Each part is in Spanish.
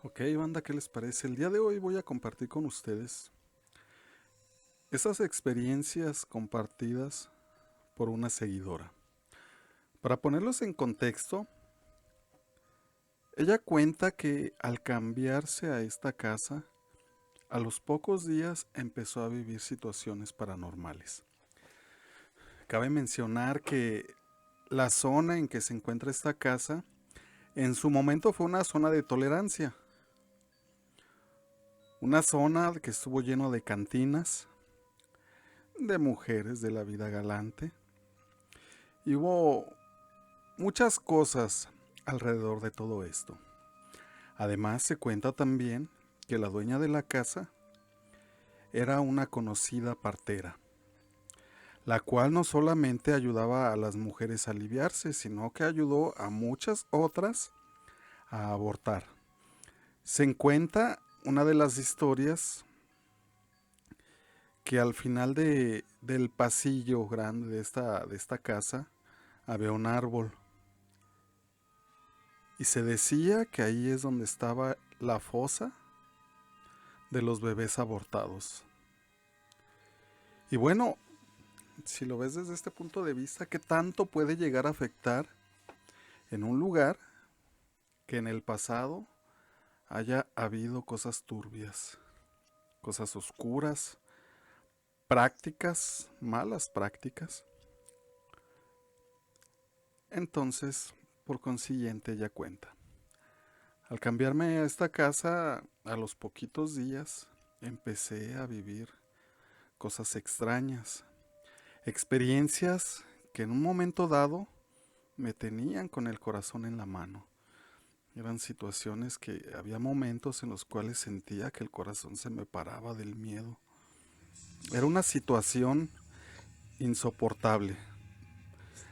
Ok, banda, ¿qué les parece? El día de hoy voy a compartir con ustedes esas experiencias compartidas por una seguidora. Para ponerlos en contexto, ella cuenta que al cambiarse a esta casa, a los pocos días empezó a vivir situaciones paranormales. Cabe mencionar que la zona en que se encuentra esta casa, en su momento fue una zona de tolerancia, una zona que estuvo lleno de cantinas, de mujeres de la vida galante, y hubo muchas cosas alrededor de todo esto. Además, se cuenta también que la dueña de la casa era una conocida partera, la cual no solamente ayudaba a las mujeres a aliviarse, sino que ayudó a muchas otras a abortar. Se encuentra una de las historias que al final del pasillo grande de esta casa había un árbol. Y se decía que ahí es donde estaba la fosa de los bebés abortados. Y bueno, si lo ves desde este punto de vista, ¿qué tanto puede llegar a afectar en un lugar que en el pasado haya habido cosas turbias, cosas oscuras, prácticas, malas prácticas? Entonces, por consiguiente, ella cuenta. Al cambiarme a esta casa, a los poquitos días, empecé a vivir cosas extrañas, experiencias que en un momento dado me tenían con el corazón en la mano. Eran situaciones que había momentos en los cuales sentía que el corazón se me paraba del miedo. Era una situación insoportable,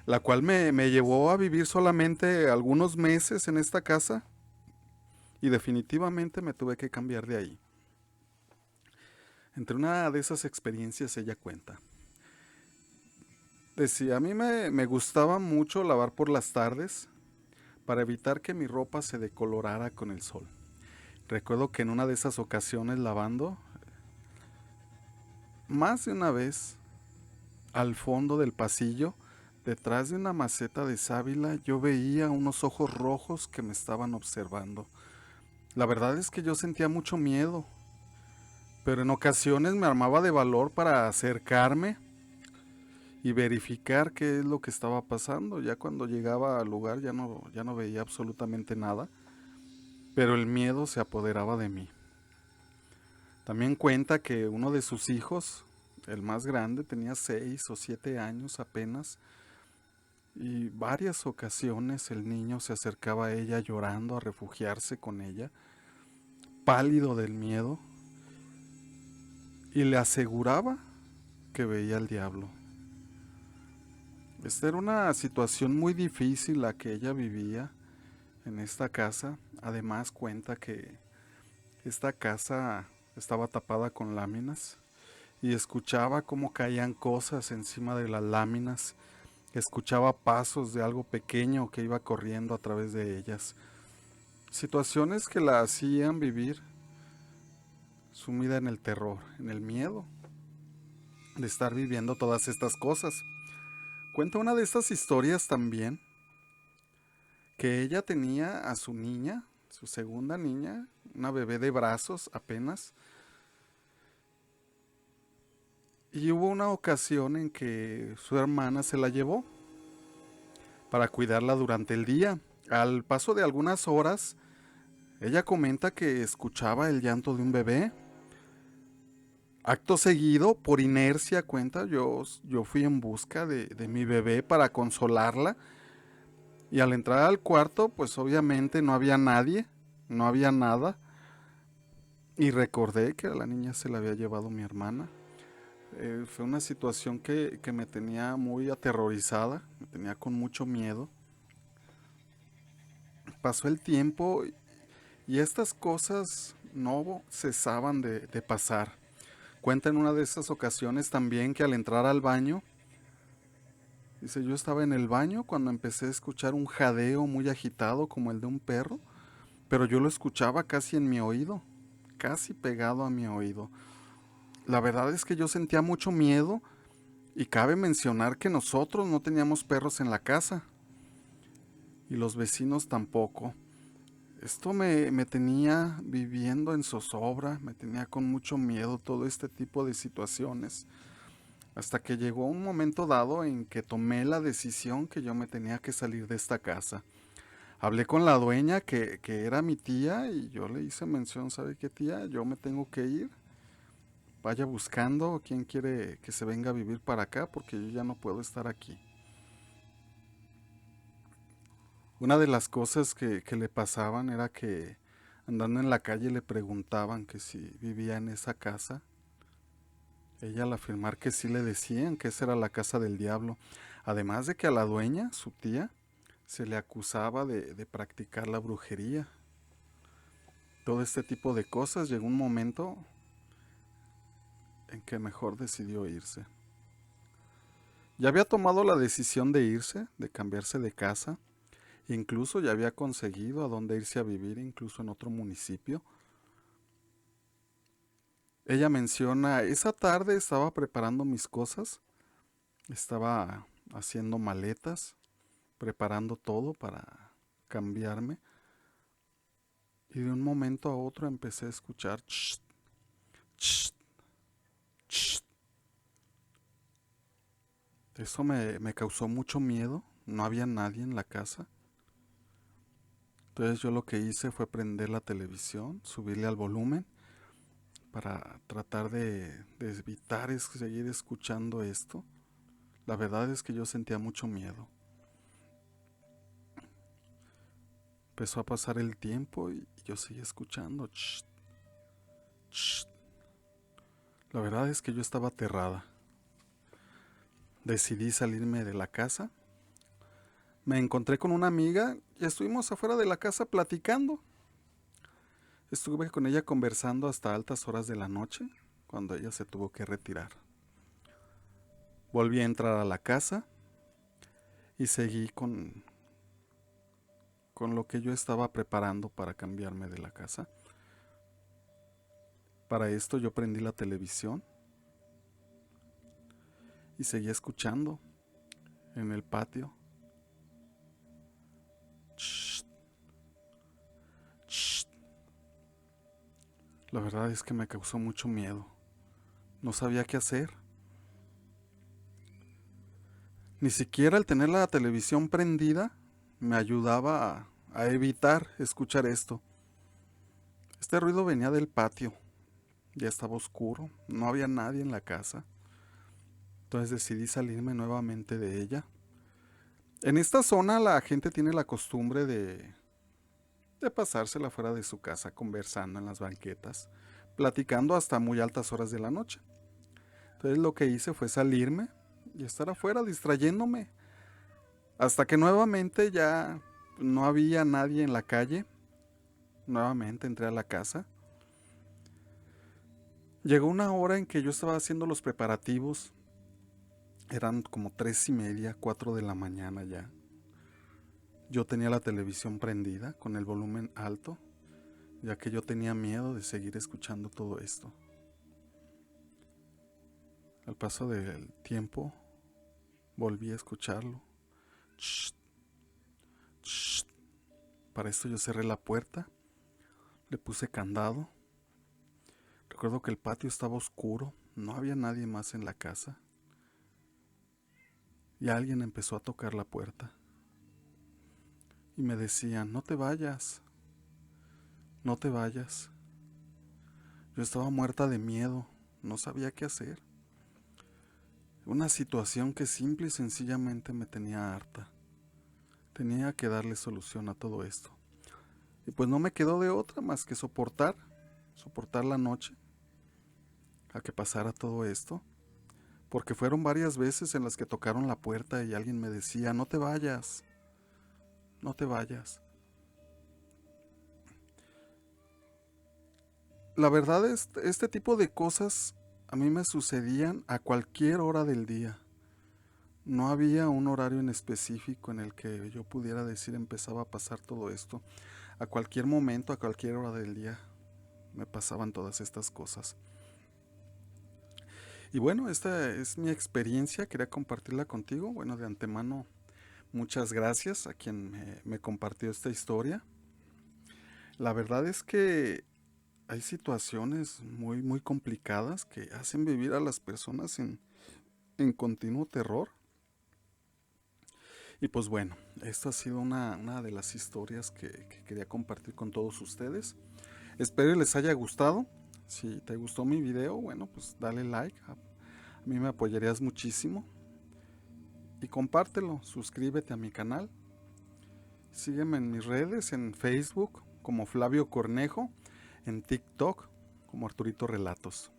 la cual me llevó a vivir solamente algunos meses en esta casa y definitivamente me tuve que cambiar de ahí. Entre una de esas experiencias ella cuenta. Decía, a mí me gustaba mucho lavar por las tardes para evitar que mi ropa se decolorara con el sol. Recuerdo que en una de esas ocasiones lavando, más de una vez, al fondo del pasillo, detrás de una maceta de sábila, yo veía unos ojos rojos que me estaban observando. La verdad es que yo sentía mucho miedo, pero en ocasiones me armaba de valor para acercarme y verificar qué es lo que estaba pasando. Ya cuando llegaba al lugar ya no veía absolutamente nada, pero el miedo se apoderaba de mí. También cuenta que uno de sus hijos, el más grande, tenía 6 o 7 años apenas, y varias ocasiones el niño se acercaba a ella llorando a refugiarse con ella, pálido del miedo, y le aseguraba que veía al diablo. Esta era una situación muy difícil la que ella vivía en esta casa. Además cuenta que esta casa estaba tapada con láminas y escuchaba cómo caían cosas encima de las láminas. Escuchaba pasos de algo pequeño que iba corriendo a través de ellas. Situaciones que la hacían vivir sumida en el terror, en el miedo de estar viviendo todas estas cosas. Cuenta una de estas historias también que ella tenía a su niña, su segunda niña, una bebé de brazos apenas, y hubo una ocasión en que su hermana se la llevó para cuidarla durante el día. Al paso de algunas horas, ella comenta que escuchaba el llanto de un bebé. Acto seguido, por inercia, cuenta, yo fui en busca de mi bebé para consolarla. Y al entrar al cuarto, pues obviamente no había nadie, no había nada. Y recordé que a la niña se la había llevado mi hermana. Fue una situación que me tenía muy aterrorizada, me tenía con mucho miedo. Pasó el tiempo y estas cosas no cesaban de pasar. Cuenta en una de esas ocasiones también que al entrar al baño, dice, yo estaba en el baño cuando empecé a escuchar un jadeo muy agitado como el de un perro pero yo lo escuchaba casi en mi oído, casi pegado a mi oído. La verdad es que yo sentía mucho miedo y cabe mencionar que nosotros no teníamos perros en la casa y los vecinos tampoco. Esto me tenía viviendo en zozobra, me tenía con mucho miedo todo este tipo de situaciones, hasta que llegó un momento dado en que tomé la decisión que yo me tenía que salir de esta casa. Hablé con la dueña que era mi tía y yo le hice mención, ¿sabe qué tía? Yo me tengo que ir, vaya buscando quién quiere que se venga a vivir para acá porque yo ya no puedo estar aquí. Una de las cosas que le pasaban era que andando en la calle le preguntaban que si vivía en esa casa. Ella al afirmar que sí le decían que esa era la casa del diablo. Además de que a la dueña, su tía, se le acusaba de practicar la brujería. Todo este tipo de cosas. Llegó un momento en que mejor decidió irse. Ya había tomado la decisión de irse, de cambiarse de casa. Incluso ya había conseguido a dónde irse a vivir, incluso en otro municipio. Ella menciona, esa tarde estaba preparando mis cosas, estaba haciendo maletas, preparando todo para cambiarme. Y de un momento a otro empecé a escuchar ch, ch, ch. Eso me causó mucho miedo, no había nadie en la casa. Entonces yo lo que hice fue prender la televisión, subirle al volumen para tratar de evitar seguir escuchando esto. La verdad es que yo sentía mucho miedo. Empezó a pasar el tiempo y yo seguía escuchando. Ch, ch. La verdad es que yo estaba aterrada. Decidí salirme de la casa. Me encontré con una amiga y estuvimos afuera de la casa platicando. Estuve con ella conversando hasta altas horas de la noche, cuando ella se tuvo que retirar. Volví a entrar a la casa y seguí con lo que yo estaba preparando para cambiarme de la casa. Para esto yo prendí la televisión y seguía escuchando en el patio. Shh, shh. La verdad es que me causó mucho miedo. No sabía qué hacer. Ni siquiera el tener la televisión prendida me ayudaba a evitar escuchar esto. Este ruido venía del patio. Ya estaba oscuro, no había nadie en la casa. Entonces decidí salirme nuevamente de ella. En esta zona la gente tiene la costumbre de pasársela fuera de su casa conversando en las banquetas, platicando hasta muy altas horas de la noche. Entonces lo que hice fue salirme y estar afuera distrayéndome. Hasta que nuevamente ya no había nadie en la calle. Nuevamente entré a la casa. Llegó una hora en que yo estaba haciendo los preparativos. Eran como 3:30, 4 de la mañana ya. Yo tenía la televisión prendida con el volumen alto, ya que yo tenía miedo de seguir escuchando todo esto. Al paso del tiempo, volví a escucharlo. Shh, shh. Para esto yo cerré la puerta, le puse candado. Recuerdo que el patio estaba oscuro, no había nadie más en la casa. Y alguien empezó a tocar la puerta. Y me decían, no te vayas, no te vayas. Yo estaba muerta de miedo, no sabía qué hacer. Una situación que simple y sencillamente me tenía harta. Tenía que darle solución a todo esto. Y pues no me quedó de otra más que soportar la noche a que pasara todo esto. Porque fueron varias veces en las que tocaron la puerta y alguien me decía, no te vayas, no te vayas. La verdad es, este tipo de cosas a mí me sucedían a cualquier hora del día. No había un horario en específico en el que yo pudiera decir empezaba a pasar todo esto. a cualquier momento, a cualquier hora del día, me pasaban todas estas cosas. Y bueno, esta es mi experiencia, quería compartirla contigo. Bueno, de antemano, muchas gracias a quien me compartió esta historia. La verdad es que hay situaciones muy, muy complicadas que hacen vivir a las personas en continuo terror. Y pues bueno, esto ha sido una de las historias que quería compartir con todos ustedes. Espero les haya gustado. Si te gustó mi video, bueno, pues dale like. A mí me apoyarías muchísimo. Y compártelo, suscríbete a mi canal. Sígueme en mis redes, en Facebook como Flavio Cornejo, en TikTok como Arturito Relatos.